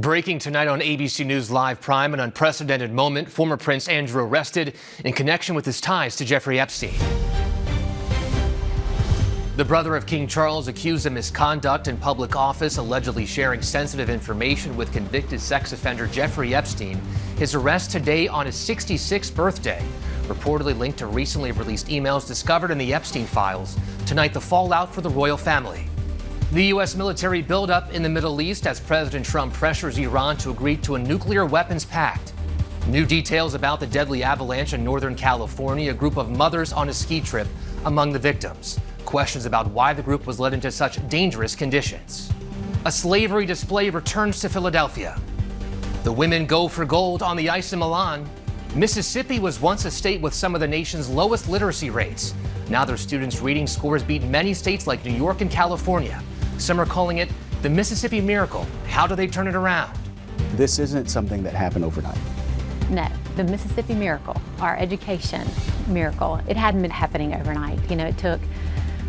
Breaking tonight on ABC News Live Prime, an unprecedented moment. Former Prince Andrew arrested in connection with his ties to Jeffrey Epstein. The brother of King Charles accused of misconduct in public office, allegedly sharing sensitive information with convicted sex offender Jeffrey Epstein. His arrest today on his 66th birthday, reportedly linked to recently released emails discovered in the Epstein files. Tonight, the fallout for the royal family. The U.S. military buildup in the Middle East as President Trump pressures Iran to agree to a nuclear weapons pact. New details about the deadly avalanche in Northern California, a group of mothers on a ski trip among the victims. Questions about why the group was led into such dangerous conditions. A slavery display returns to Philadelphia. The women go for gold on the ice in Milan. Mississippi was once a state with some of the nation's lowest literacy rates. Now their students' reading scores beat many states like New York and California. Some are calling it the Mississippi Miracle. How do they turn it around? This isn't something that happened overnight. No, the Mississippi Miracle, our education miracle, it hadn't been happening overnight. It took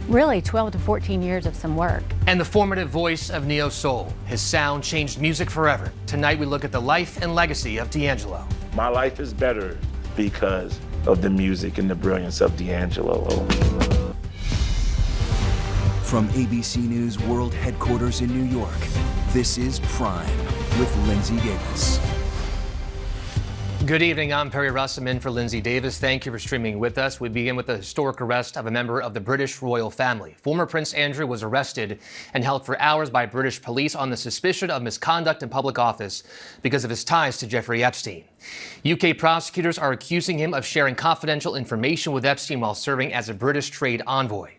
really 12 to 14 years of some work. And the formative voice of neo soul. His sound changed music forever. Tonight we look at the life and legacy of D'Angelo. My life is better because of the music and the brilliance of D'Angelo. From ABC News World Headquarters in New York, this is Prime with Lindsay Davis. Good evening, I'm Perry Russ. I'm in for Lindsay Davis. Thank you for streaming with us. We begin with the historic arrest of a member of the British royal family. Former Prince Andrew was arrested and held for hours by British police on the suspicion of misconduct in public office because of his ties to Jeffrey Epstein. UK prosecutors are accusing him of sharing confidential information with Epstein while serving as a British trade envoy.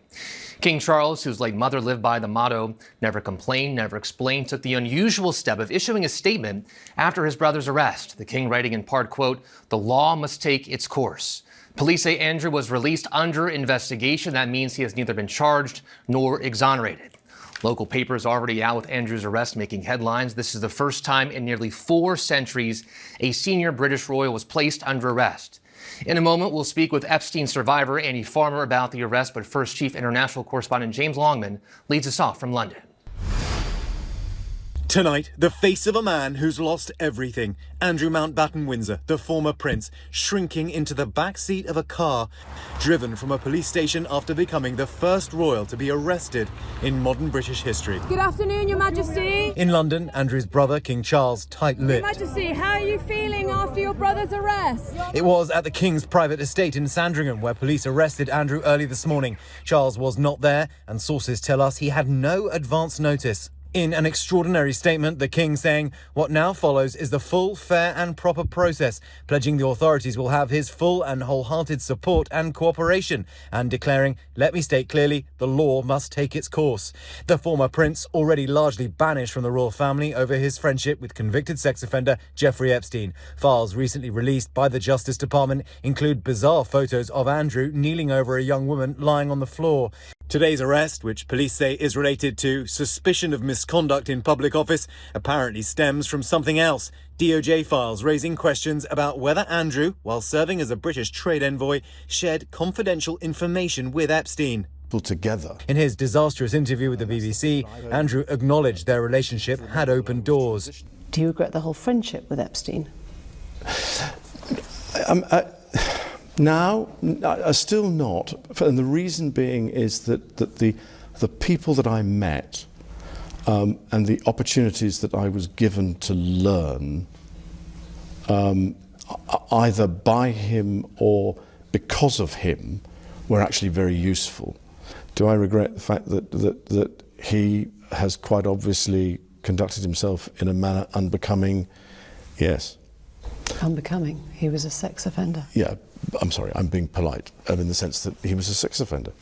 King Charles, whose late mother lived by the motto, never complain, never explain, took the unusual step of issuing a statement after his brother's arrest. The king writing in part, quote, "The law must take its course." Police say Andrew was released under investigation. That means he has neither been charged nor exonerated. Local papers already out with Andrew's arrest making headlines. This is the first time in nearly 4 centuries a senior British royal was placed under arrest. In a moment, we'll speak with Epstein survivor Annie Farmer about the arrest, but first, Chief International Correspondent James Longman leads us off from London. Tonight, the face of a man who's lost everything. Andrew Mountbatten Windsor, the former prince, shrinking into the back seat of a car, driven from a police station after becoming the first royal to be arrested in modern British history. Good afternoon, Your Majesty. In London, Andrew's brother, King Charles, tight-lipped. Your Majesty, how are you feeling after your brother's arrest? It was at the King's private estate in Sandringham where police arrested Andrew early this morning. Charles was not there, and sources tell us he had no advance notice. In an extraordinary statement, the King saying what now follows is the full, fair and proper process, pledging the authorities will have his full and wholehearted support and cooperation, and declaring, let me state clearly, the law must take its course. The former prince, already largely banished from the royal family over his friendship with convicted sex offender Jeffrey Epstein. Files recently released by the Justice Department include bizarre photos of Andrew kneeling over a young woman lying on the floor. Today's arrest, which police say is related to suspicion of misconduct in public office, apparently stems from something else. DOJ files raising questions about whether Andrew, while serving as a British trade envoy, shared confidential information with Epstein. Together. In his disastrous interview with the BBC, Andrew acknowledged their relationship had opened doors. Do you regret the whole friendship with Epstein? Now, still not, and the reason being is that the people that I met and the opportunities that I was given to learn, either by him or because of him, were actually very useful. Do I regret the fact that he has quite obviously conducted himself in a manner unbecoming? Yes. Unbecoming? He was a sex offender. Yeah. I'm sorry, I'm being polite, in the sense that he was a sex offender.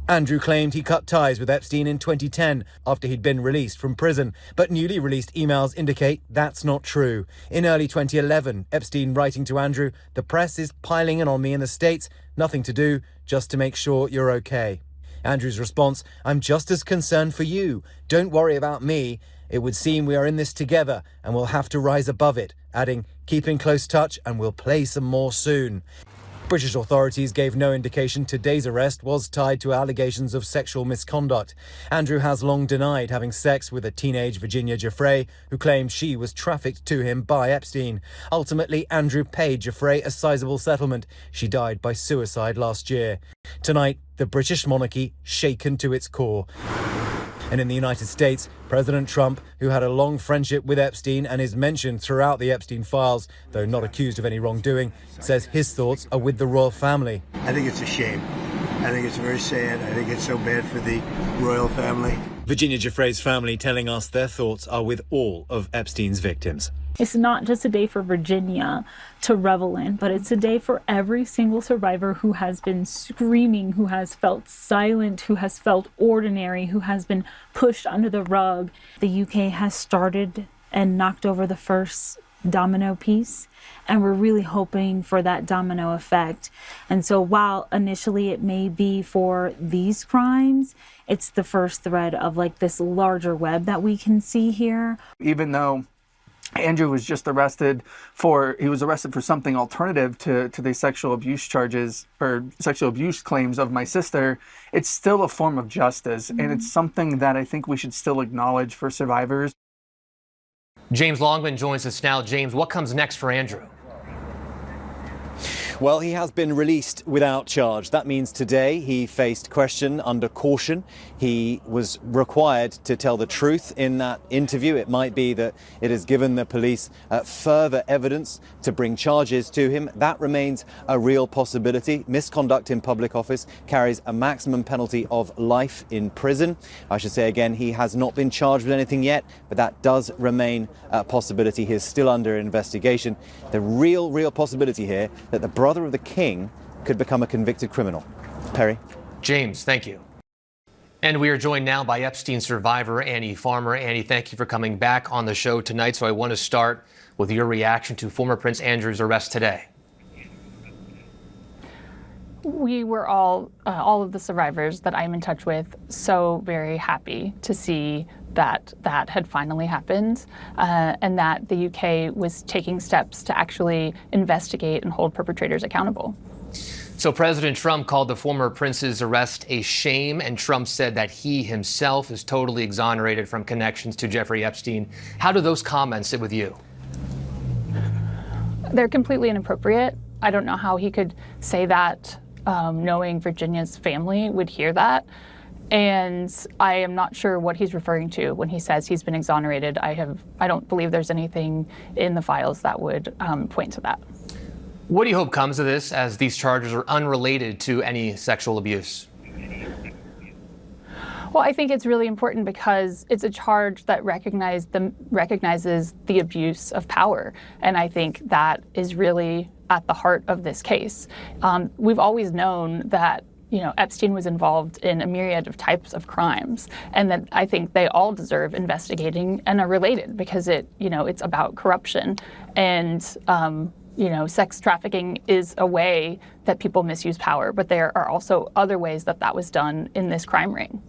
Andrew claimed he cut ties with Epstein in 2010 after he'd been released from prison, but newly released emails indicate that's not true. In early 2011, Epstein writing to Andrew, "The press is piling in on me in the States, nothing to do, just to make sure you're okay." Andrew's response, "I'm just as concerned for you. Don't worry about me. It would seem we are in this together and we'll have to rise above it," adding, "Keep in close touch and we'll play some more soon." British authorities gave no indication today's arrest was tied to allegations of sexual misconduct. Andrew has long denied having sex with a teenage Virginia Giuffre, who claimed she was trafficked to him by Epstein. Ultimately, Andrew paid Giuffre a sizable settlement. She died by suicide last year. Tonight, the British monarchy shaken to its core. And in the United States, President Trump, who had a long friendship with Epstein and is mentioned throughout the Epstein files, though not accused of any wrongdoing, says his thoughts are with the royal family. I think it's a shame. I think it's very sad. I think it's so bad for the royal family. Virginia Giuffre's family telling us their thoughts are with all of Epstein's victims. It's not just a day for Virginia to revel in, but it's a day for every single survivor who has been screaming, who has felt silent, who has felt ordinary, who has been pushed under the rug. The UK has started and knocked over the first domino piece, and we're really hoping for that domino effect. And so while initially it may be for these crimes, it's the first thread of like this larger web that we can see here. Even though Andrew was just arrested for something alternative to the sexual abuse charges or sexual abuse claims of my sister, it's still a form of justice. And it's something that I think we should still acknowledge for survivors. James Longman joins us now. James, what comes next for Andrew? Well, he has been released without charge. That means today he faced question under caution. He was required to tell the truth in that interview. It might be that it has given the police further evidence to bring charges to him. That remains a real possibility. Misconduct in public office carries a maximum penalty of life in prison. I should say again, he has not been charged with anything yet, but that does remain a possibility. He is still under investigation. The real possibility here that the brother of the king could become a convicted criminal. Perry. James, thank you. And we are joined now by Epstein survivor Annie Farmer. Annie, thank you for coming back on the show tonight. So I want to start with your reaction to former Prince Andrew's arrest today. We were all of the survivors that I'm in touch with, so very happy to see that had finally happened, and that the UK was taking steps to actually investigate and hold perpetrators accountable. So President Trump called the former prince's arrest a shame, and Trump said that he himself is totally exonerated from connections to Jeffrey Epstein. How do those comments sit with you? They're completely inappropriate. I don't know how he could say that, knowing Virginia's family would hear that. And I am not sure what he's referring to when he says he's been exonerated. I don't believe there's anything in the files that would point to that. What do you hope comes of this, as these charges are unrelated to any sexual abuse? Well, I think it's really important because it's a charge that recognizes the abuse of power. And I think that is really at the heart of this case. We've always known that Epstein was involved in a myriad of types of crimes, and that I think they all deserve investigating and are related because it's about corruption, and sex trafficking is a way that people misuse power, but there are also other ways that was done in this crime ring.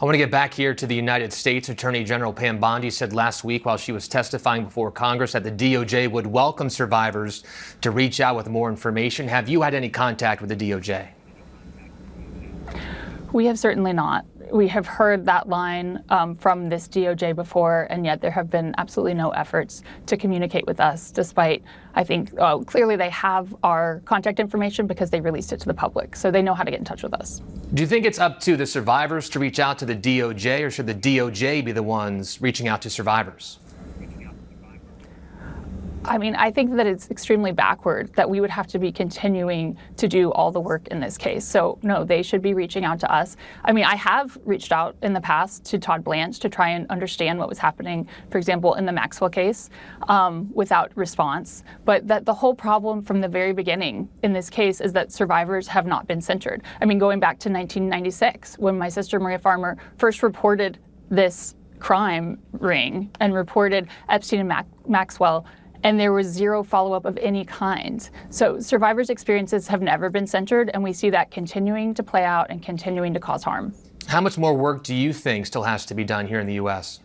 I want to get back here to the United States. Attorney General Pam Bondi said last week while she was testifying before Congress that the DOJ would welcome survivors to reach out with more information. Have you had any contact with the DOJ? We have certainly not. We have heard that line from this DOJ before, and yet there have been absolutely no efforts to communicate with us, despite, I think, clearly they have our contact information because they released it to the public, so they know how to get in touch with us. Do you think it's up to the survivors to reach out to the DOJ, or should the DOJ be the ones reaching out to survivors? I mean, I think that it's extremely backward that we would have to be continuing to do all the work in this case. So, no, they should be reaching out to us. I mean, I have reached out in the past to Todd Blanche to try and understand what was happening, for example, in the Maxwell case, without response. But that the whole problem from the very beginning in this case is that survivors have not been centered. I mean, going back to 1996, when my sister Maria Farmer first reported this crime ring and reported Epstein and Maxwell, and there was zero follow-up of any kind. So survivors' experiences have never been centered, and we see that continuing to play out and continuing to cause harm. How much more work do you think still has to be done here in the U.S.?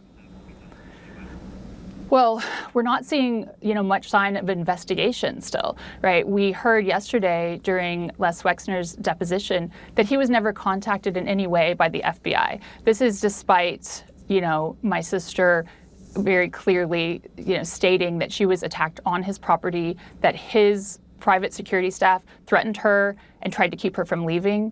Well, we're not seeing, much sign of investigation still, right? We heard yesterday during Les Wexner's deposition that he was never contacted in any way by the FBI. This is despite, my sister very clearly, stating that she was attacked on his property, that his private security staff threatened her and tried to keep her from leaving.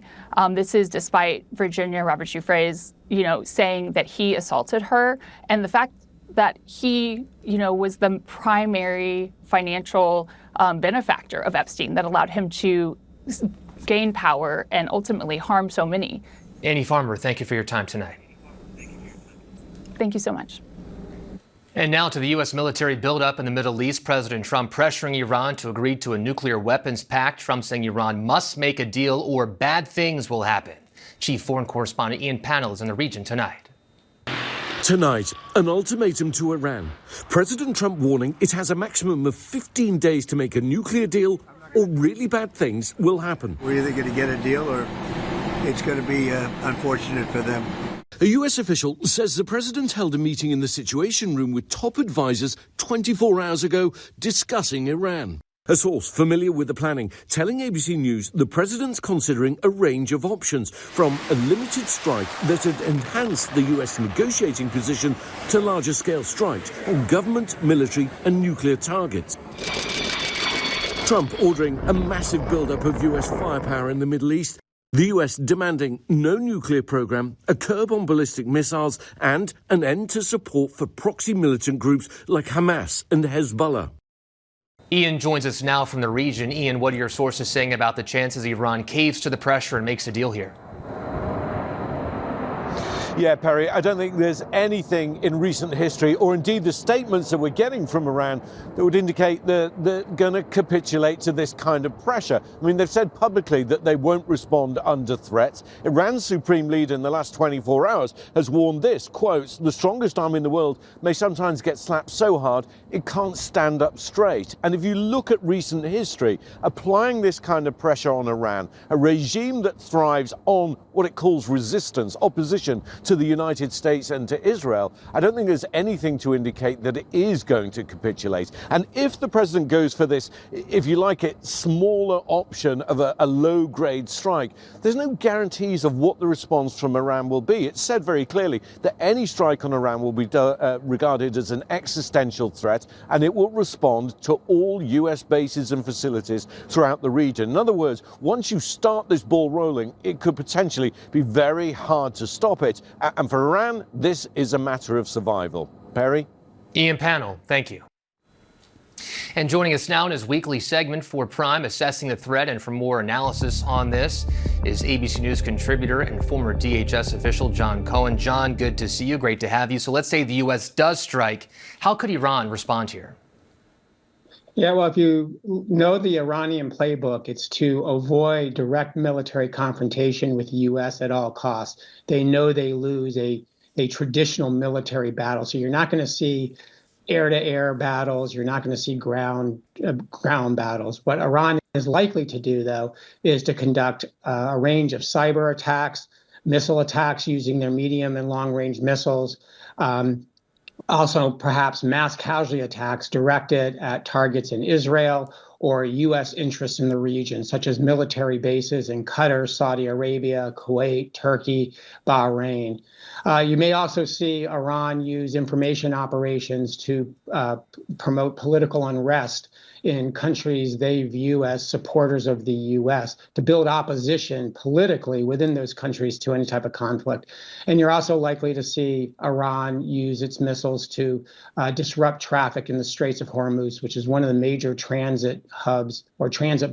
This is despite Virginia Robert Giuffre's, saying that he assaulted her, and the fact that he, was the primary financial benefactor of Epstein that allowed him to gain power and ultimately harm so many. Annie Farmer, thank you for your time tonight. Thank you so much. And now to the U.S. military buildup in the Middle East. President Trump pressuring Iran to agree to a nuclear weapons pact. Trump saying Iran must make a deal or bad things will happen. Chief Foreign Correspondent Ian Pannell is in the region tonight. Tonight, an ultimatum to Iran. President Trump warning it has a maximum of 15 days to make a nuclear deal or really bad things will happen. We're either going to get a deal or it's going to be unfortunate for them. A U.S. official says the president held a meeting in the Situation Room with top advisors 24 hours ago discussing Iran. A source familiar with the planning telling ABC News the president's considering a range of options, from a limited strike that had enhanced the U.S. negotiating position to larger-scale strikes on government, military and nuclear targets. Trump ordering a massive buildup of U.S. firepower in the Middle East. The US demanding no nuclear program, a curb on ballistic missiles, and an end to support for proxy militant groups like Hamas and Hezbollah. Ian joins us now from the region. Ian, what are your sources saying about the chances Iran caves to the pressure and makes a deal here? Yeah, Perry, I don't think there's anything in recent history, or indeed the statements that we're getting from Iran, that would indicate that they're going to capitulate to this kind of pressure. I mean, they've said publicly that they won't respond under threats. Iran's supreme leader in the last 24 hours has warned this, quotes, "The strongest arm in the world may sometimes get slapped so hard it can't stand up straight." And if you look at recent history, applying this kind of pressure on Iran, a regime that thrives on what it calls resistance, opposition to the United States and to Israel, I don't think there's anything to indicate that it is going to capitulate. And if the president goes for this, if you like it, smaller option of a low-grade strike, there's no guarantees of what the response from Iran will be. It's said very clearly that any strike on Iran will be regarded as an existential threat, and it will respond to all US bases and facilities throughout the region. In other words, once you start this ball rolling, it could potentially be very hard to stop it. And for Iran, this is a matter of survival. Perry? Ian Pannell, thank you. And joining us now in his weekly segment for Prime, Assessing the Threat, and for more analysis on this, is ABC News contributor and former DHS official John Cohen. John, good to see you. Great to have you. So let's say the U.S. does strike. How could Iran respond here? Yeah, well, if you know the Iranian playbook, it's to avoid direct military confrontation with the U.S. at all costs. They know they lose a traditional military battle. So you're not going to see air-to-air battles. You're not going to see ground battles. What Iran is likely to do, though, is to conduct a range of cyber attacks, missile attacks using their medium and long-range missiles, also perhaps mass casualty attacks directed at targets in Israel or U.S. interests in the region, such as military bases in Qatar, Saudi Arabia, Kuwait, Turkey, Bahrain. You may also see Iran use information operations to promote political unrest in countries they view as supporters of the U.S., to build opposition politically within those countries to any type of conflict. And you're also likely to see Iran use its missiles to disrupt traffic in the Straits of Hormuz, which is one of the major transit hubs or transit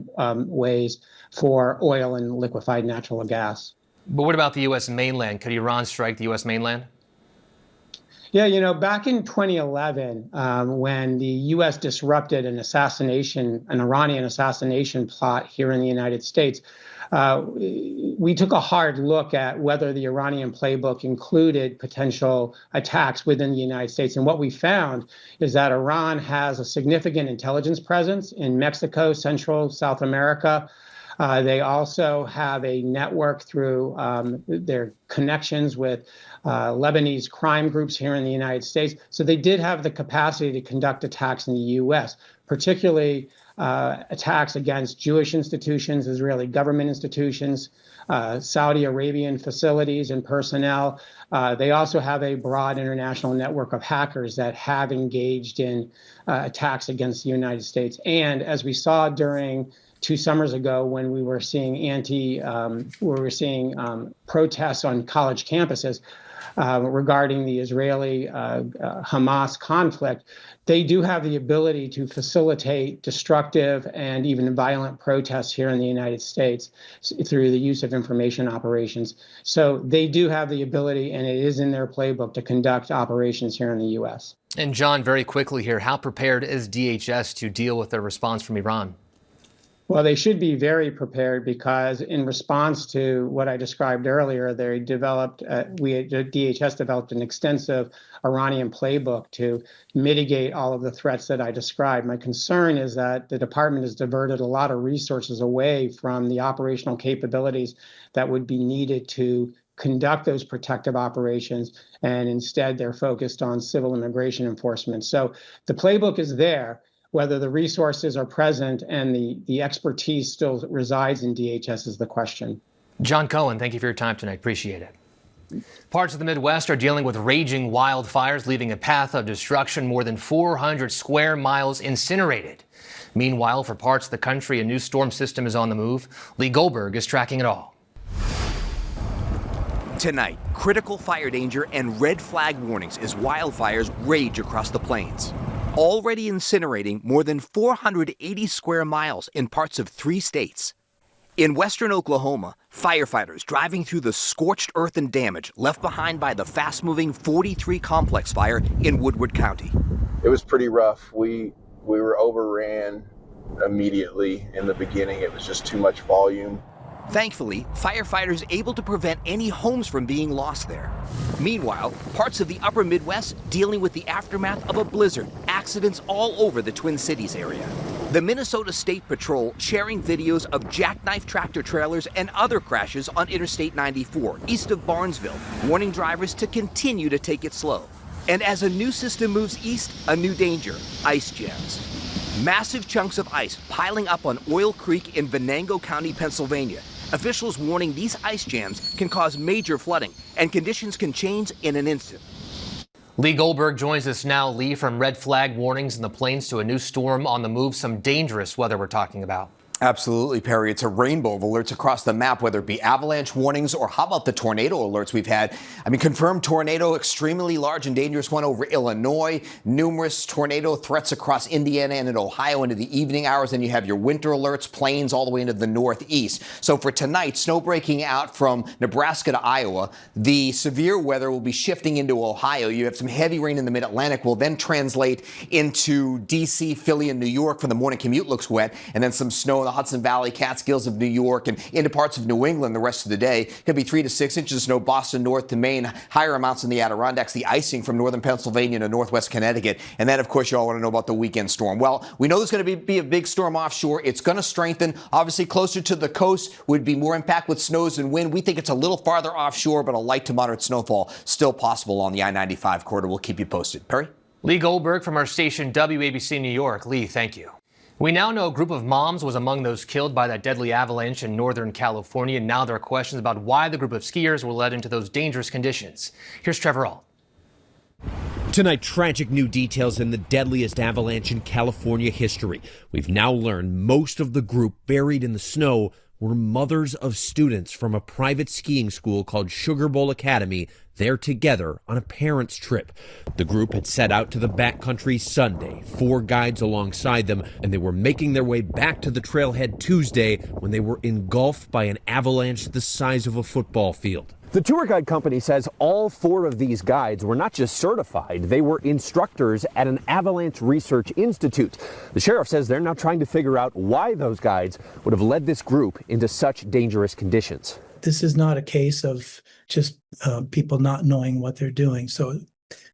ways for oil and liquefied natural gas. But what about the U.S. mainland? Could Iran strike the U.S. mainland? Yeah, you know, back in 2011, when the U.S. disrupted an Iranian assassination plot here in the United States, we took a hard look at whether the Iranian playbook included potential attacks within the United States. And what we found is that Iran has a significant intelligence presence in Mexico, Central, South America. They also have a network through their connections with Lebanese crime groups here in the United States. So they did have the capacity to conduct attacks in the U.S., particularly attacks against Jewish institutions, Israeli government institutions, Saudi Arabian facilities and personnel. They also have a broad international network of hackers that have engaged in attacks against the United States. And as we saw during 2 summers ago, when we were seeing protests on college campuses regarding the Israeli-Hamas conflict, they do have the ability to facilitate destructive and even violent protests here in the United States through the use of information operations. So they do have the ability, and it is in their playbook, to conduct operations here in the U.S. And John, very quickly here, how prepared is DHS to deal with their response from Iran? Well, they should be very prepared, because in response to what I described earlier, they developed, DHS developed an extensive Iranian playbook to mitigate all of the threats that I described. My concern is that the department has diverted a lot of resources away from the operational capabilities that would be needed to conduct those protective operations, and instead they're focused on civil immigration enforcement. So the playbook is there. Whether the resources are present and the expertise still resides in DHS is the question. John Cohen, thank you for your time tonight. Appreciate it. Parts of the Midwest are dealing with raging wildfires, leaving a path of destruction, more than 400 square miles incinerated. Meanwhile, for parts of the country, a new storm system is on the move. Lee Goldberg is tracking it all. Tonight, critical fire danger and red flag warnings as wildfires rage across the plains. Already incinerating more than 480 square miles in parts of 3 states. In western Oklahoma, firefighters driving through the scorched earth and damage left behind by the fast-moving 43 complex fire in Woodward County. It was pretty rough. We were overran immediately in the beginning. It was just too much volume. Thankfully, firefighters able to prevent any homes from being lost there. Meanwhile, parts of the upper Midwest dealing with the aftermath of a blizzard, accidents all over the Twin Cities area. The Minnesota State Patrol sharing videos of jackknife tractor trailers and other crashes on Interstate 94 east of Barnesville, warning drivers to continue to take it slow. And as a new system moves east, a new danger: ice jams. Massive chunks of ice piling up on Oil Creek in Venango County, Pennsylvania. Officials warning these ice jams can cause major flooding, and conditions can change in an instant. Lee Goldberg joins us now. Lee, from red flag warnings in the plains to a new storm on the move, some dangerous weather we're talking about. Absolutely, Perry. It's a rainbow of alerts across the map, whether it be avalanche warnings or how about the tornado alerts we've had. I mean, confirmed tornado, extremely large and dangerous one over Illinois, numerous tornado threats across Indiana and in Ohio into the evening hours. Then you have your winter alerts, plains all the way into the northeast. So for tonight, snow breaking out from Nebraska to Iowa. The severe weather will be shifting into Ohio. You have some heavy rain in the mid-Atlantic, will then translate into D.C., Philly, and New York. For the morning commute looks wet, and then some snow in the Hudson Valley, Catskills of New York, and into parts of New England the rest of the day. Could be 3 to 6 inches of snow, Boston north to Maine, higher amounts in the Adirondacks, the icing from northern Pennsylvania to northwest Connecticut. And then, of course, you all want to know about the weekend storm. Well, we know there's going to be a big storm offshore. It's going to strengthen. Obviously, closer to the coast would be more impact with snows and wind. We think it's a little farther offshore, but a light to moderate snowfall still possible on the I-95 corridor. We'll keep you posted. Perry? Lee Goldberg from our station WABC New York. Lee, thank you. We now know a group of moms was among those killed by that deadly avalanche in Northern California. Now there are questions about why the group of skiers were led into those dangerous conditions. Here's Trevor Ault. Tonight, tragic new details in the deadliest avalanche in California history. We've now learned most of the group buried in the snow were mothers of students from a private skiing school called Sugar Bowl Academy. They're together on a parents' trip. The group had set out to the backcountry Sunday, 4 guides alongside them, and they were making their way back to the trailhead Tuesday when they were engulfed by an avalanche the size of a football field. The tour guide company says all 4 of these guides were not just certified, they were instructors at an avalanche research institute. The sheriff says they're now trying to figure out why those guides would have led this group into such dangerous conditions. This is not a case of just people not knowing what they're doing. So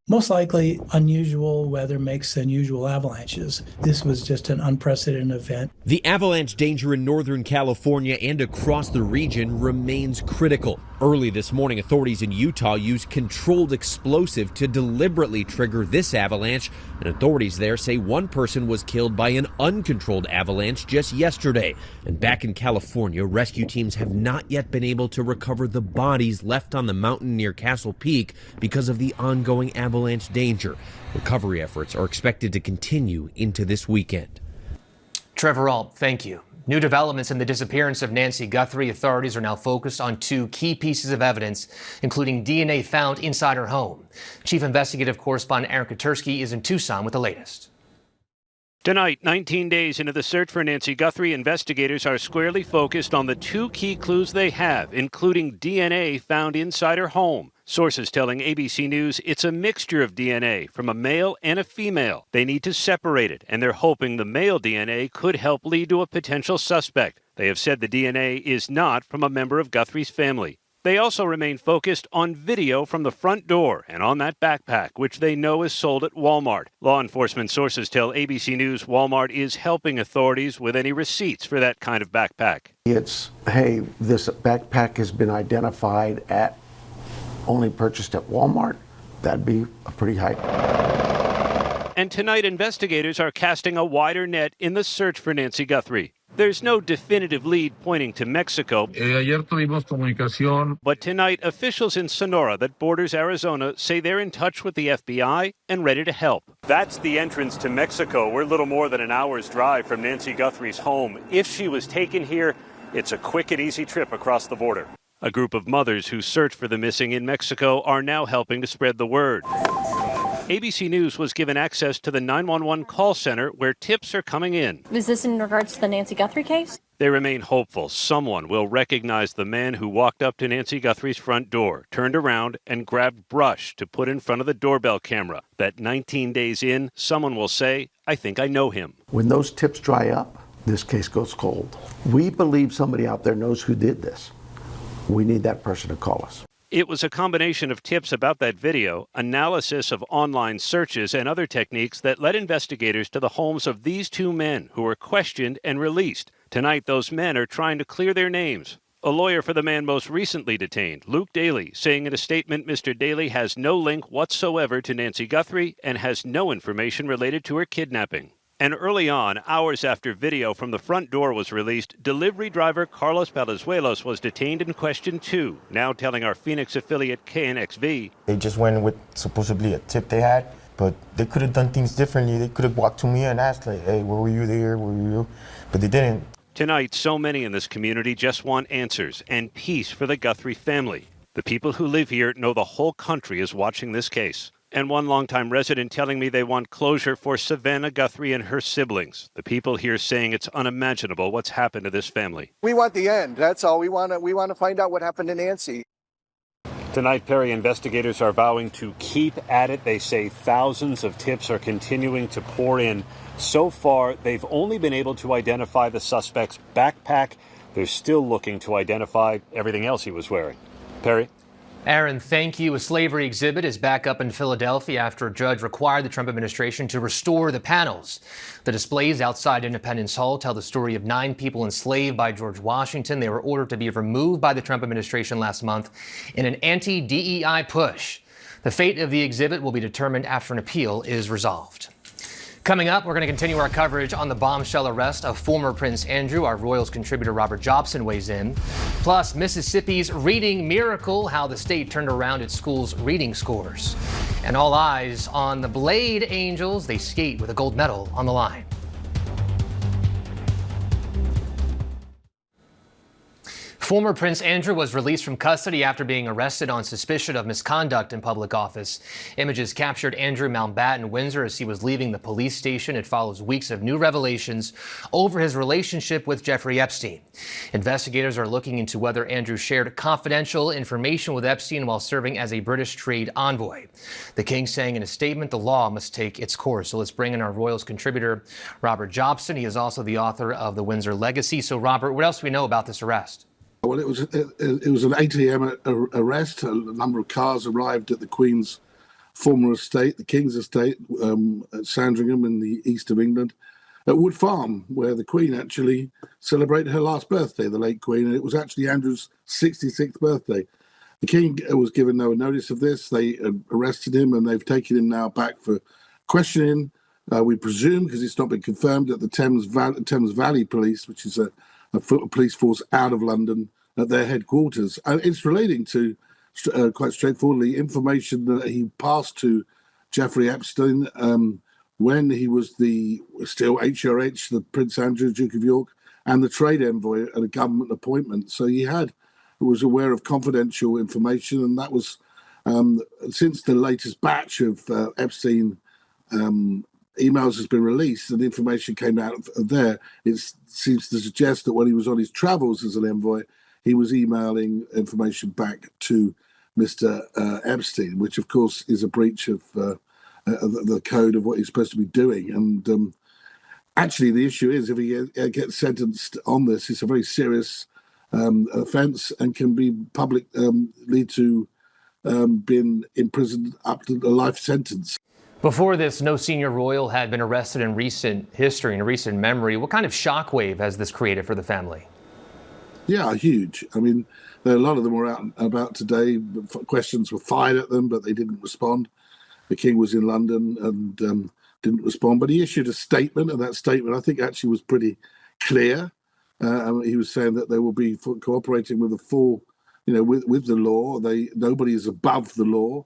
Most likely, unusual weather makes unusual avalanches. This was just an unprecedented event. The avalanche danger in Northern California and across the region remains critical. Early this morning, authorities in Utah used controlled explosive to deliberately trigger this avalanche, and authorities there say one person was killed by an uncontrolled avalanche just yesterday. And back in California, rescue teams have not yet been able to recover the bodies left on the mountain near Castle Peak because of the ongoing avalanche danger. Recovery efforts are expected to continue into this weekend. Trevor Ault, thank you. New developments in the disappearance of Nancy Guthrie. Authorities are now focused on two key pieces of evidence, including DNA found inside her home. Chief Investigative Correspondent Aaron Katursky is in Tucson with the latest. Tonight, 19 days into the search for Nancy Guthrie, investigators are squarely focused on the two key clues they have, including DNA found inside her home. Sources telling ABC News it's a mixture of DNA from a male and a female. They need to separate it, and they're hoping the male DNA could help lead to a potential suspect. They have said the DNA is not from a member of Guthrie's family. They also remain focused on video from the front door and on that backpack, which they know is sold at Walmart. Law enforcement sources tell ABC News Walmart is helping authorities with any receipts for that kind of backpack. It's, hey, this backpack has been identified at only purchased at Walmart. That'd be a pretty high. And tonight, investigators are casting a wider net in the search for Nancy Guthrie. There's no definitive lead pointing to Mexico. But tonight, officials in Sonora that borders Arizona say they're in touch with the FBI and ready to help. That's the entrance to Mexico. We're little more than an hour's drive from Nancy Guthrie's home. If she was taken here, it's a quick and easy trip across the border. A group of mothers who search for the missing in Mexico are now helping to spread the word. ABC News was given access to the 911 call center where tips are coming in. Is this in regards to the Nancy Guthrie case? They remain hopeful someone will recognize the man who walked up to Nancy Guthrie's front door, turned around, and grabbed brush to put in front of the doorbell camera. That 19 days in, someone will say, I think I know him. When those tips dry up, this case goes cold. We believe somebody out there knows who did this. We need that person to call us. It was a combination of tips about that video, analysis of online searches, and other techniques that led investigators to the homes of these two men who were questioned and released. Tonight, those men are trying to clear their names. A lawyer for the man most recently detained, Luke Daly, saying in a statement Mr. Daly has no link whatsoever to Nancy Guthrie and has no information related to her kidnapping. And early on, hours after video from the front door was released, delivery driver Carlos Palazuelos was detained and questioned too, now telling our Phoenix affiliate KNXV. They just went with supposedly a tip they had, but they could have done things differently. They could have walked to me and asked, like, hey, where were you there? Where were you? But they didn't. Tonight, so many in this community just want answers and peace for the Guthrie family. The people who live here know the whole country is watching this case. And one longtime resident telling me they want closure for Savannah Guthrie and her siblings. The people here saying it's unimaginable what's happened to this family. We want the end. That's all. We want to find out what happened to Nancy. Tonight, Perry, investigators are vowing to keep at it. They say thousands of tips are continuing to pour in. So far, they've only been able to identify the suspect's backpack. They're still looking to identify everything else he was wearing. Perry? Aaron, thank you. A slavery exhibit is back up in Philadelphia after a judge required the Trump administration to restore the panels. The displays outside Independence Hall tell the story of 9 people enslaved by George Washington. They were ordered to be removed by the Trump administration last month in an anti-DEI push. The fate of the exhibit will be determined after an appeal is resolved. Coming up, we're going to continue our coverage on the bombshell arrest of former Prince Andrew. Our Royals contributor Robert Jobson weighs in. Plus, Mississippi's reading miracle, how the state turned around its school's reading scores. And all eyes on the Blade Angels. They skate with a gold medal on the line. Former Prince Andrew was released from custody after being arrested on suspicion of misconduct in public office. Images captured Andrew Mountbatten Windsor as he was leaving the police station. It follows weeks of new revelations over his relationship with Jeffrey Epstein. Investigators are looking into whether Andrew shared confidential information with Epstein while serving as a British trade envoy. The king saying in a statement the law must take its course. So let's bring in our Royals contributor, Robert Jobson. He is also the author of The Windsor Legacy. So, Robert, what else do we know about this arrest? Well, it was an 8 a.m. arrest. A number of cars arrived at the Queen's former estate, the King's estate, at Sandringham in the east of England, at Wood Farm, where the Queen actually celebrated her last birthday, the late Queen, and it was actually Andrew's 66th birthday. The King was given no notice of this. They arrested him, and they've taken him now back for questioning. We presume, because it's not been confirmed, that the Thames Valley Police, which is a police force out of London, at their headquarters. It's relating to, quite straightforwardly, information that he passed to Jeffrey Epstein when he was still HRH, the Prince Andrew, Duke of York, and the trade envoy at a government appointment. So he was aware of confidential information, and that was since the latest batch of Epstein emails has been released and information came out of there. It seems to suggest that when he was on his travels as an envoy, he was emailing information back to Mr. Epstein, which of course is a breach of the code of what he's supposed to be doing. And actually, the issue is, if he gets sentenced on this, it's a very serious offence and can be lead to being imprisoned up to a life sentence. Before this, no senior royal had been arrested in recent history, in recent memory. What kind of shockwave has this created for the family? Yeah, huge. I mean, a lot of them were out and about today. Questions were fired at them, but they didn't respond. The King was in London and didn't respond, but he issued a statement, and that statement, I think, actually was pretty clear. He was saying that they will be cooperating with the full, with the law. Nobody is above the law,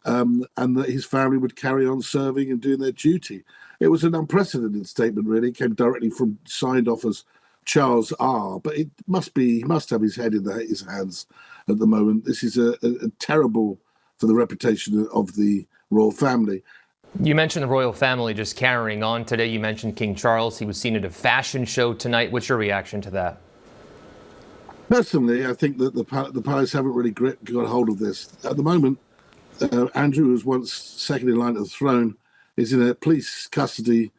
and that his family would carry on serving and doing their duty. It was an unprecedented statement, really. It came directly signed off as Charles R. But he must have his head in his hands at the moment. This is a terrible for the reputation of the royal family. You mentioned the royal family just carrying on today. You mentioned King Charles. He was seen at a fashion show tonight. What's your reaction to that? Personally, I think that the palace haven't really got hold of this. At the moment, Andrew, who was once second in line to the throne, is in a police custody,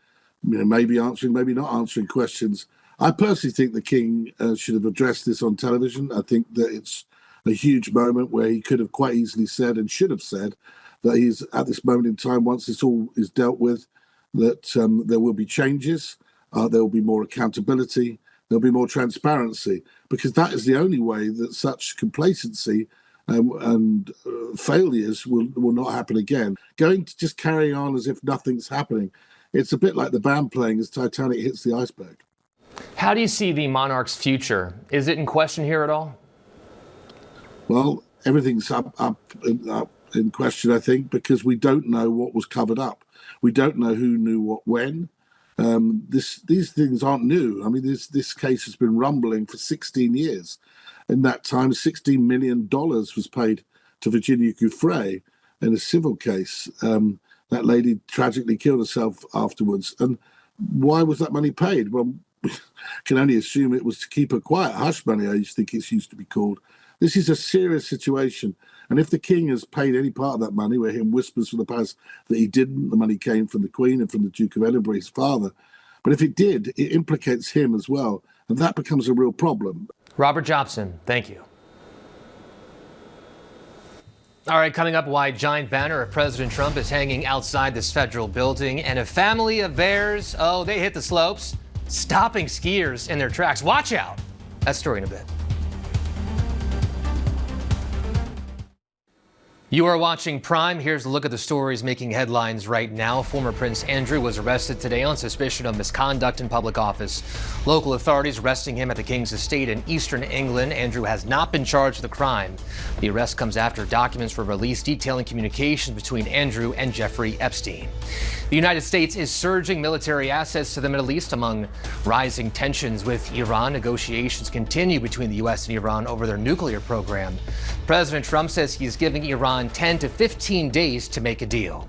maybe answering, maybe not answering questions. I personally think the King should have addressed this on television. I think that it's a huge moment where he could have quite easily said, and should have said, that he's at this moment in time, once this all is dealt with, that there will be changes, there will be more accountability, there'll be more transparency, because that is the only way that such complacency and failures will not happen again. Going to just carrying on as if nothing's happening, it's a bit like the band playing as Titanic hits the iceberg. How do you see the monarch's future? Is it in question here at all? Well, everything's up in question, I think, because we don't know what was covered up. We don't know who knew what when. These things aren't new. I mean, this case has been rumbling for 16 years. In that time, $16 million was paid to Virginia Giuffre in a civil case. That lady tragically killed herself afterwards. And why was that money paid? Well, can only assume it was to keep her quiet. Hush money, I used to think it used to be called. This is a serious situation. And if the King has paid any part of that money, where him whispers from the palace that he didn't, the money came from the Queen and from the Duke of Edinburgh, his father. But if it did, it implicates him as well. And that becomes a real problem. Robert Jobson, thank you. All right, coming up, why giant banner of President Trump is hanging outside this federal building, and a family of bears, they hit the slopes, stopping skiers in their tracks. Watch out. That story in a bit. You are watching Prime. Here's a look at the stories making headlines right now. Former Prince Andrew was arrested today on suspicion of misconduct in public office. Local authorities arresting him at the King's estate in eastern England. Andrew has not been charged with the crime. The arrest comes after documents were released detailing communications between Andrew and Jeffrey Epstein. The United States is surging military assets to the Middle East among rising tensions with Iran. Negotiations continue between the U.S. and Iran over their nuclear program. President Trump says he's giving Iran 10 to 15 days to make a deal.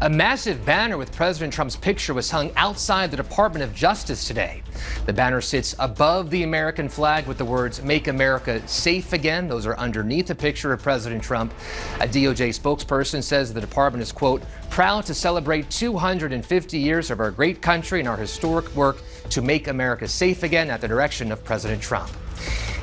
A massive banner with President Trump's picture was hung outside the Department of Justice today. The banner sits above the American flag with the words "Make America Safe Again." Those are underneath a picture of President Trump. A DOJ spokesperson says the department is, quote, proud to celebrate 250 years of our great country and our historic work to make America safe again at the direction of President Trump.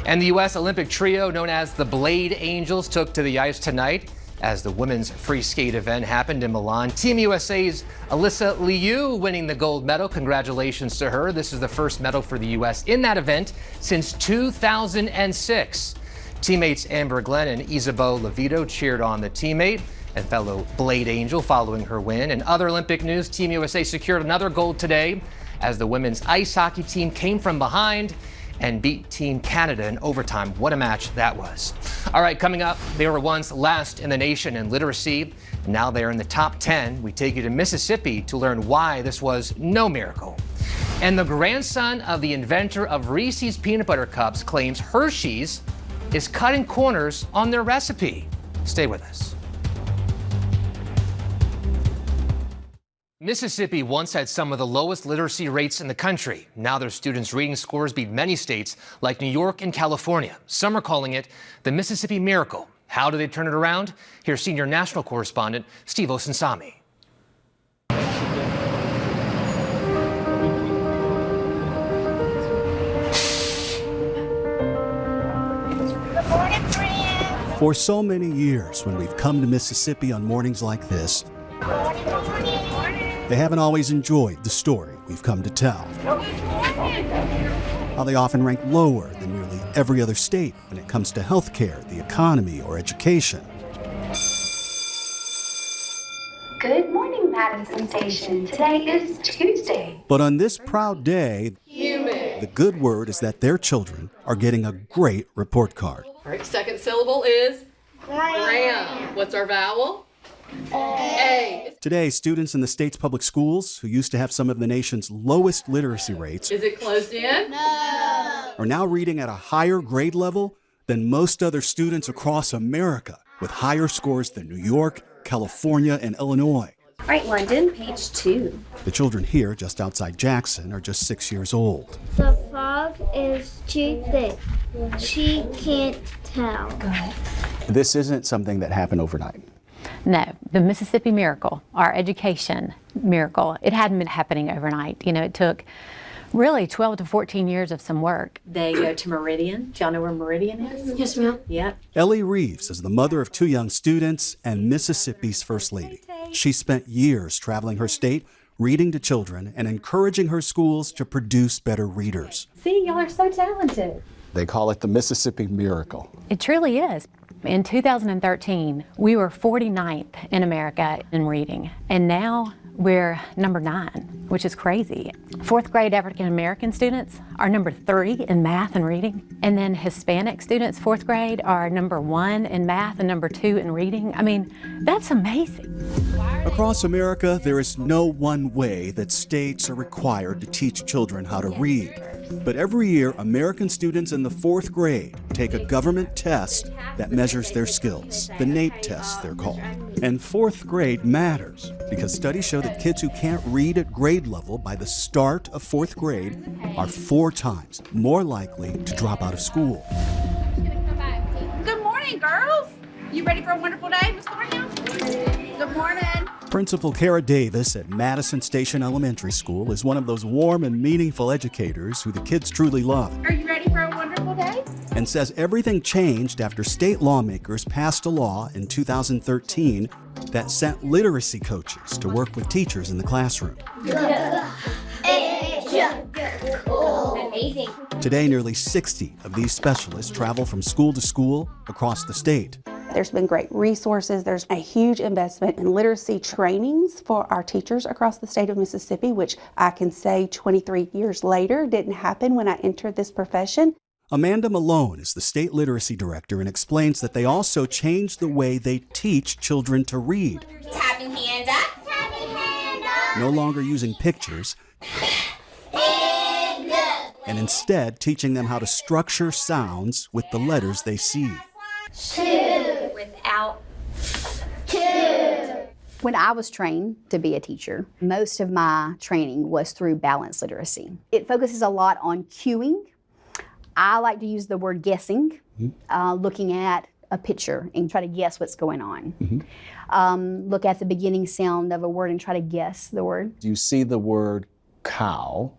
And the U.S. Olympic trio known as the Blade Angels took to the ice tonight as the women's free skate event happened in Milan. Team USA's Alyssa Liu winning the gold medal. Congratulations to her. This is the first medal for the U.S. in that event since 2006. Teammates Amber Glenn and Isabeau Levito cheered on the teammate and fellow Blade Angel following her win. In other Olympic news, Team USA secured another gold today as the women's ice hockey team came from behind and beat Team Canada in overtime. What a match that was. All right, coming up, they were once last in the nation in literacy. Now they're in the top 10. We take you to Mississippi to learn why this was no miracle. And the grandson of the inventor of Reese's Peanut Butter Cups claims Hershey's is cutting corners on their recipe. Stay with us. Mississippi once had some of the lowest literacy rates in the country. Now their students' reading scores beat many states like New York and California. Some are calling it the Mississippi Miracle. How do they turn it around? Here's senior national correspondent Steve Osinsami. For so many years, when we've come to Mississippi on mornings like this, they haven't always enjoyed the story we've come to tell. How they often rank lower than nearly every other state when it comes to healthcare, the economy, or education. Good morning, Madison Station. Today is Tuesday. But on this proud day, the good word is that their children are getting a great report card. All right, second syllable is ram. What's our vowel? A. Today, students in the state's public schools, who used to have some of the nation's lowest literacy rates, Is it closed in? No. are now reading at a higher grade level than most other students across America, with higher scores than New York, California, and Illinois. All right, London, page 2. The children here, just outside Jackson, are just 6 years old. The fog is too thick. She can't tell. This isn't something that happened overnight. No, the Mississippi Miracle, our education miracle, it hadn't been happening overnight. You know, it took really 12 to 14 years of some work. They go to Meridian. Do y'all know where Meridian is? Yes, ma'am. Yep. Ellie Reeves is the mother of 2 young students and Mississippi's First Lady. She spent years traveling her state, reading to children, and encouraging her schools to produce better readers. See, y'all are so talented. They call it the Mississippi Miracle. It truly is. In 2013, we were 49th in America in reading, and now we're number 9, which is crazy. 4th grade African American students are number 3 in math and reading, and then Hispanic students, 4th grade, are number 1 in math and number 2 in reading. I mean, that's amazing. Across America, there is no one way that states are required to teach children how to read. But every year, American students in the 4th grade take a government test that measures their skills, the NAEP tests they're called. And 4th grade matters because studies show that kids who can't read at grade level by the start of 4th grade are 4 times more likely to drop out of school. Good morning, girls. You ready for a wonderful day, Miss Thornhill? Good morning. Principal Kara Davis at Madison Station Elementary School is one of those warm and meaningful educators who the kids truly love. Are you ready for a wonderful day? And says everything changed after state lawmakers passed a law in 2013 that sent literacy coaches to work with teachers in the classroom. Amazing. Today, nearly 60 of these specialists travel from school to school across the state. There's been great resources. There's a huge investment in literacy trainings for our teachers across the state of Mississippi, which I can say 23 years later didn't happen when I entered this profession. Amanda Malone is the state literacy director and explains that they also changed the way they teach children to read. Happy hand up. Happy hand up. No longer using pictures, and instead teaching them how to structure sounds with the letters they see. Without When I was trained to be a teacher, most of my training was through balanced literacy. It focuses a lot on cueing. I like to use the word guessing, looking at a picture and try to guess what's going on. Look at the beginning sound of a word and try to guess the word. You see the word cow,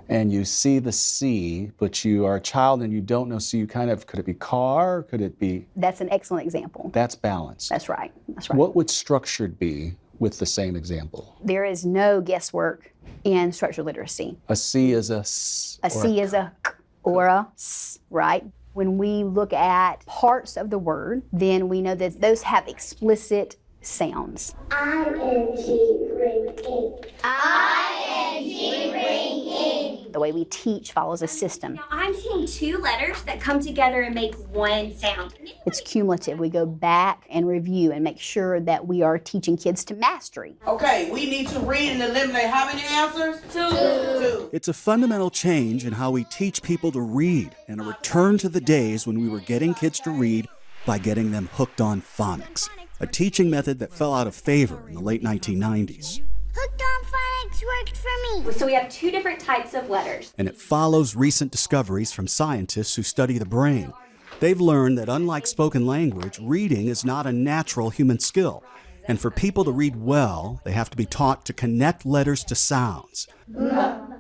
and you see the C, but you are a child and you don't know, so you kind of, could it be car? Could it be? That's an excellent example. That's balance. That's right. That's right. What would structured be with the same example? There is no guesswork in structural literacy. A C is a S. A C is a K or a S, right? When we look at parts of the word, then we know that those have explicit sounds. I-N-G ring ing. I-N-G ring ing. The way we teach follows a system. Now I'm seeing two letters that come together and make one sound. It's cumulative. We go back and review and make sure that we are teaching kids to mastery. Okay, we need to read and eliminate how many answers? Two. It's a fundamental change in how we teach people to read and a return to the days when we were getting kids to read by getting them hooked on phonics, a teaching method that fell out of favor in the late 1990s. Hooked on phonics worked for me. So we have two different types of letters. And it follows recent discoveries from scientists who study the brain. They've learned that unlike spoken language, reading is not a natural human skill. And for people to read well, they have to be taught to connect letters to sounds.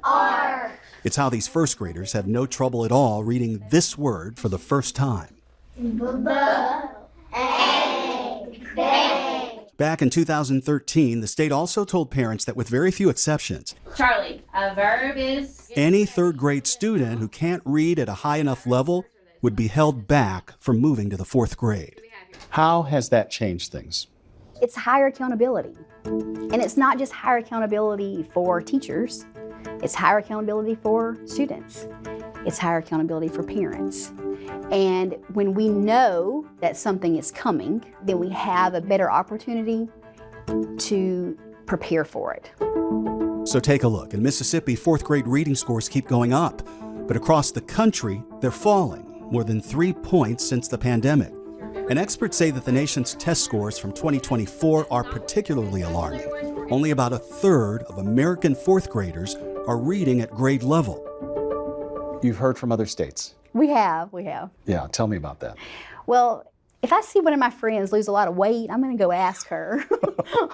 R. It's how these first graders have no trouble at all reading this word for the first time. Back in 2013, the state also told parents that with very few exceptions, Charlie, a verb is... any third grade student who can't read at a high enough level would be held back from moving to the fourth grade. How has that changed things? It's higher accountability. And it's not just higher accountability for teachers, it's higher accountability for students. It's higher accountability for parents. And when we know that something is coming, then we have a better opportunity to prepare for it. So take a look. In Mississippi, fourth grade reading scores keep going up, but across the country, they're falling, more than 3 points since the pandemic. And experts say that the nation's test scores from 2024 are particularly alarming. Only about a third of American fourth graders are reading at grade level. You've heard from other states. We have. Yeah, tell me about that. Well, if I see one of my friends lose a lot of weight, I'm going to go ask her,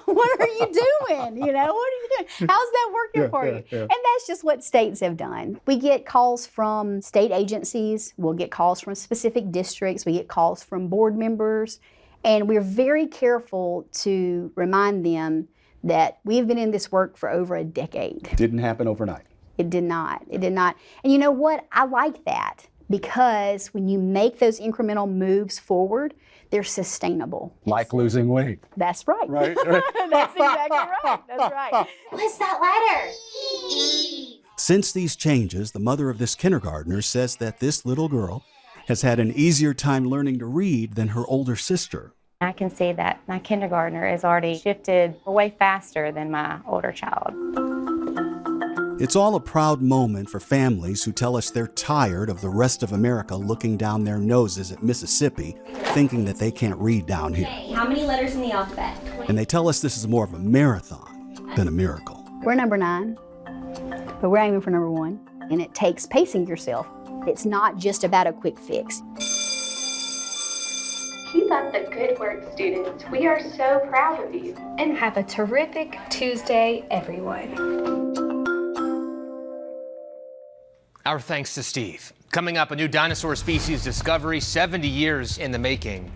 what are you doing? What are you doing? How's that working for you? And that's just what states have done. We get calls from state agencies. We'll get calls from specific districts. We get calls from board members. And we're very careful to remind them that we've been in this work for over a decade. Didn't happen overnight. It did not. It did not. And you know what? I like that. Because when you make those incremental moves forward, they're sustainable. Like losing weight. That's right. Right. That's exactly right. That's right. What's that letter? E. Since these changes, the mother of this kindergartner says that this little girl has had an easier time learning to read than her older sister. I can see that my kindergartner has already shifted way faster than my older child. It's all a proud moment for families who tell us they're tired of the rest of America looking down their noses at Mississippi, thinking that they can't read down here. How many letters in the alphabet? And they tell us this is more of a marathon than a miracle. We're number 9, but we're aiming for number 1. And it takes pacing yourself. It's not just about a quick fix. Keep up the good work, students. We are so proud of you. And have a terrific Tuesday, everyone. Our thanks to Steve. Coming up, a new dinosaur species discovery 70 years in the making.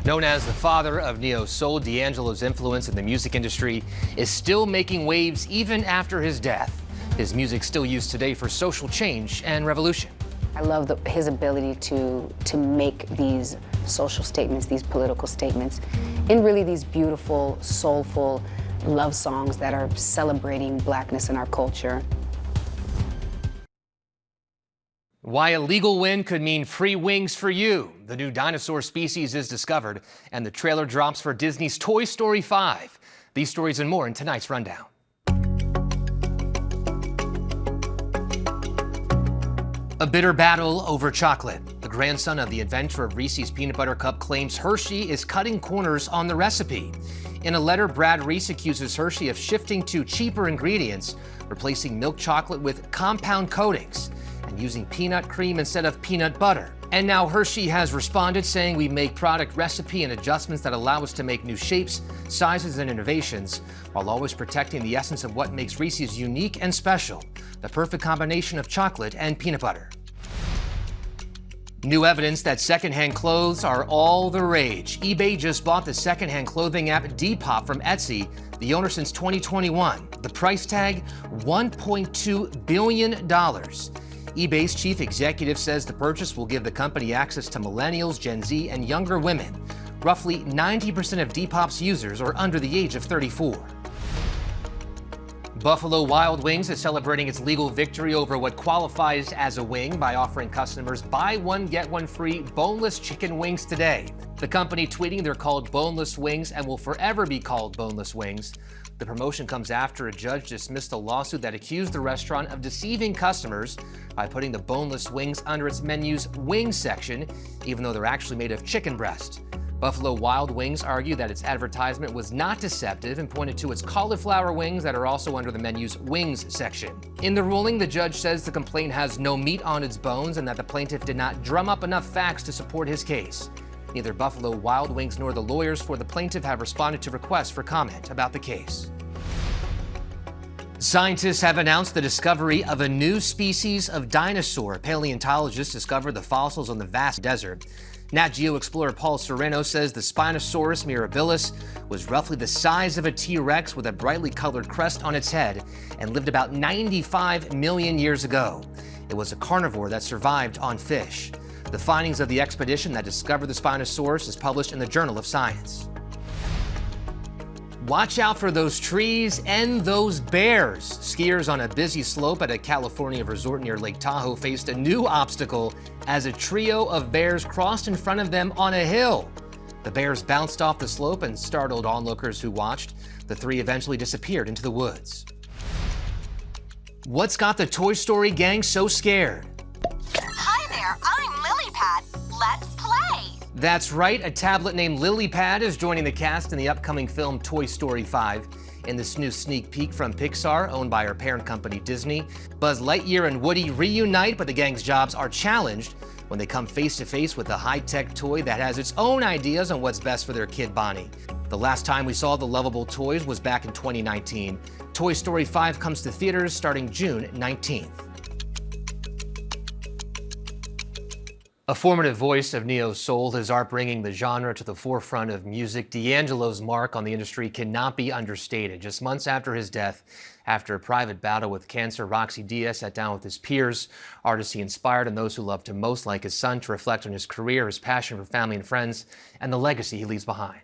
Known as the father of neo-soul, D'Angelo's influence in the music industry is still making waves even after his death. His music still used today for social change and revolution. I love his ability to make these social statements, these political statements, and really these beautiful, soulful love songs that are celebrating blackness in our culture. Why a legal win could mean free wings for you. The new dinosaur species is discovered, and the trailer drops for Disney's Toy Story 5. These stories and more in tonight's rundown. A bitter battle over chocolate. The grandson of the inventor of Reese's Peanut Butter Cup claims Hershey is cutting corners on the recipe. In a letter, Brad Reese accuses Hershey of shifting to cheaper ingredients, replacing milk chocolate with compound coatings. and using peanut cream instead of peanut butter. And now Hershey has responded, saying we make product recipe and adjustments that allow us to make new shapes, sizes, and innovations, while always protecting the essence of what makes Reese's unique and special, the perfect combination of chocolate and peanut butter. New evidence that secondhand clothes are all the rage. eBay just bought the secondhand clothing app Depop from Etsy, the owner since 2021. The price tag, $1.2 billion. eBay's chief executive says the purchase will give the company access to millennials, Gen Z, and younger women. Roughly 90% of Depop's users are under the age of 34. Buffalo Wild Wings is celebrating its legal victory over what qualifies as a wing by offering customers buy one, get one free boneless chicken wings today. The company tweeting they're called boneless wings and will forever be called boneless wings. The promotion comes after a judge dismissed a lawsuit that accused the restaurant of deceiving customers by putting the boneless wings under its menu's wings section, even though they're actually made of chicken breast. Buffalo Wild Wings argued that its advertisement was not deceptive and pointed to its cauliflower wings that are also under the menu's wings section. In the ruling, the judge says the complaint has no meat on its bones and that the plaintiff did not drum up enough facts to support his case. Neither Buffalo Wild Wings nor the lawyers for the plaintiff have responded to requests for comment about the case. Scientists have announced the discovery of a new species of dinosaur. Paleontologists discovered the fossils on the vast desert. Nat Geo explorer Paul Sereno says the Spinosaurus mirabilis was roughly the size of a T-Rex with a brightly colored crest on its head and lived about 95 million years ago. It was a carnivore that survived on fish. The findings of the expedition that discovered the Spinosaurus is published in the Journal of Science. Watch out for those trees and those bears. Skiers on a busy slope at a California resort near Lake Tahoe faced a new obstacle as a trio of bears crossed in front of them on a hill. The bears bounced off the slope and startled onlookers who watched. The three eventually disappeared into the woods. What's got the Toy Story gang so scared? Hi there, I'm Lilypad. Let's play. That's right, a tablet named Lilypad is joining the cast in the upcoming film Toy Story 5. In this new sneak peek from Pixar, owned by our parent company Disney, Buzz Lightyear and Woody reunite, but the gang's jobs are challenged when they come face to face with a high-tech toy that has its own ideas on what's best for their kid Bonnie. The last time we saw the lovable toys was back in 2019. Toy Story 5 comes to theaters starting June 19th. A formative voice of neo-soul, his art bringing the genre to the forefront of music, D'Angelo's mark on the industry cannot be understated. Just months after his death, after a private battle with cancer, Roxy Diaz sat down with his peers, artists he inspired and those who loved him most, like his son, to reflect on his career, his passion for family and friends, and the legacy he leaves behind.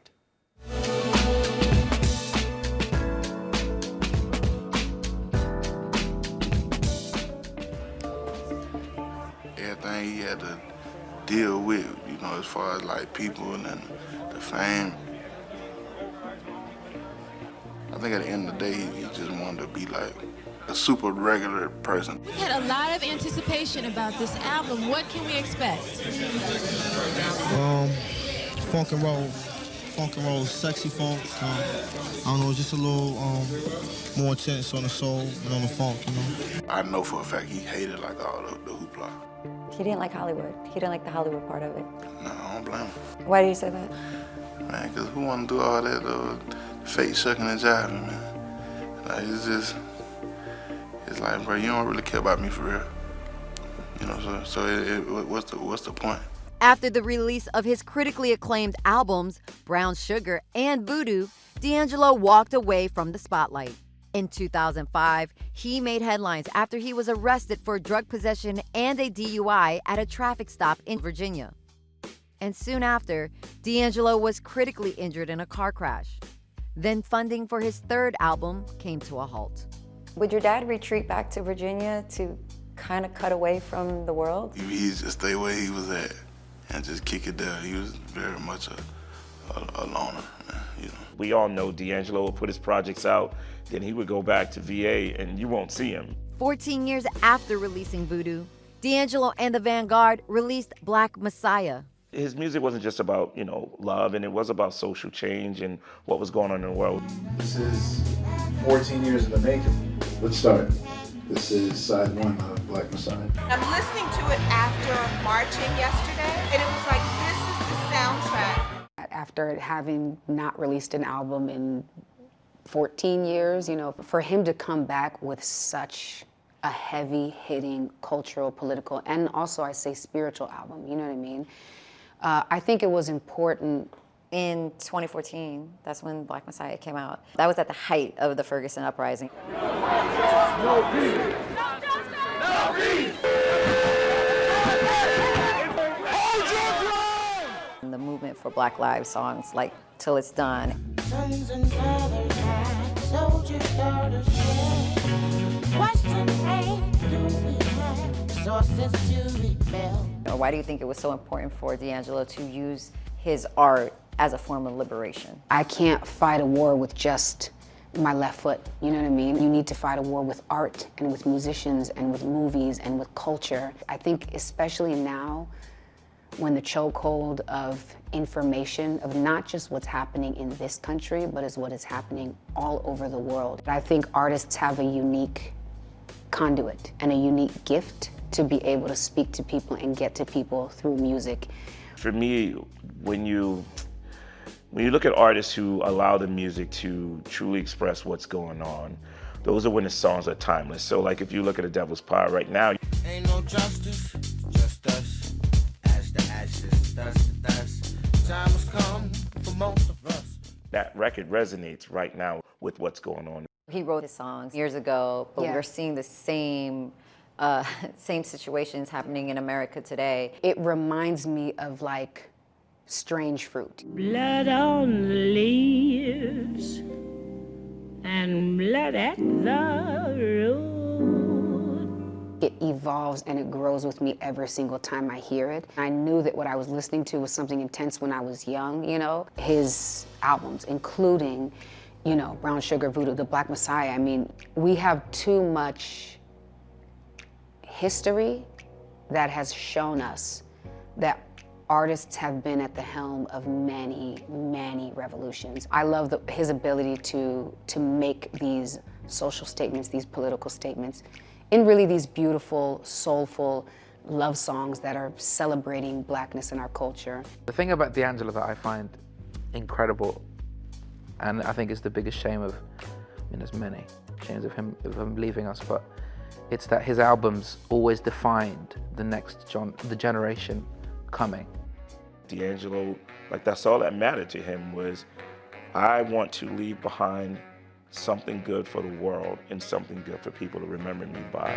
Everything he had to deal with, you know, as far as like people and the fame. I think at the end of the day, he just wanted to be like a super regular person. We had a lot of anticipation about this album. What can we expect? Funk and roll, sexy funk. I don't know, just a little more intense on the soul and on the funk, you know. I know for a fact he hated like all the hoopla. He didn't like Hollywood. He didn't like the Hollywood part of it. No, I don't blame him. Why do you say that? Man, because who want to do all that fake shucking and jiving, man? Like, it's like, bro, you don't really care about me for real. You know, so what's the point? After the release of his critically acclaimed albums, Brown Sugar and Voodoo, D'Angelo walked away from the spotlight. In 2005, he made headlines after he was arrested for drug possession and a DUI at a traffic stop in Virginia. And soon after, D'Angelo was critically injured in a car crash. Then funding for his third album came to a halt. Would your dad retreat back to Virginia to kind of cut away from the world? He just stay where he was at and just kick it down. He was very much a loner, man, you know. We all know D'Angelo would put his projects out, then he would go back to VA and you won't see him. 14 years after releasing Voodoo, D'Angelo and the Vanguard released Black Messiah. His music wasn't just about, you know, love, and it was about social change and what was going on in the world. This is 14 years in the making. Let's start. This is side one of Black Messiah. I'm listening to it after marching yesterday, and it was like, this is the soundtrack. After having not released an album in 14 years, you know, for him to come back with such a heavy-hitting cultural, political, and also I say spiritual album, you know what I mean? I think it was important. In 2014, that's when Black Messiah came out. That was at the height of the Ferguson uprising. No peace! No peace! And the movement for Black Lives songs, like Till It's Done. Sons and fathers had, soldiers, daughters, Western pain, do we have sources to rebel? Or why do you think it was so important for D'Angelo to use his art as a form of liberation? I can't fight a war with just my left foot, you know what I mean? You need to fight a war with art and with musicians and with movies and with culture. I think especially now, when the chokehold of information, of not just what's happening in this country, but is what is happening all over the world. I think artists have a unique conduit and a unique gift to be able to speak to people and get to people through music. For me, when you look at artists who allow the music to truly express what's going on, those are when the songs are timeless. So like if you look at The Devil's Power right now. Ain't no justice, just us. Ash to ashes, dust to dust. Time has come for most of us. That record resonates right now with what's going on. He wrote his songs years ago, but we're seeing the same situations happening in America today. It reminds me of like strange fruit. Blood on the leaves and blood at the road. It evolves and it grows with me every single time I hear it. I knew that what I was listening to was something intense when I was young, you know. His albums, including, you know, Brown Sugar, Voodoo, The Black Messiah. I mean, we have too much history that has shown us that artists have been at the helm of many, many revolutions. I love his ability to make these social statements, these political statements, in really these beautiful, soulful love songs that are celebrating Blackness in our culture. The thing about D'Angelo that I find incredible, and I think is the biggest shame of, I mean, there's many shames of him leaving us, but it's that his albums always defined the generation coming. D'Angelo, like that's all that mattered to him was, I want to leave behind something good for the world and something good for people to remember me by.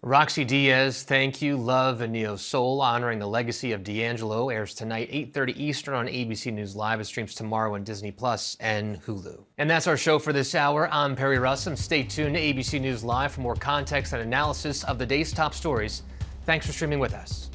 Roxy Diaz, Thank You, Love, and Neo Soul, honoring the legacy of D'Angelo, airs tonight, 8:30 Eastern on ABC News Live. It streams tomorrow on Disney Plus and Hulu. And that's our show for this hour. I'm Perry Russum. Stay tuned to ABC News Live for more context and analysis of the day's top stories. Thanks for streaming with us.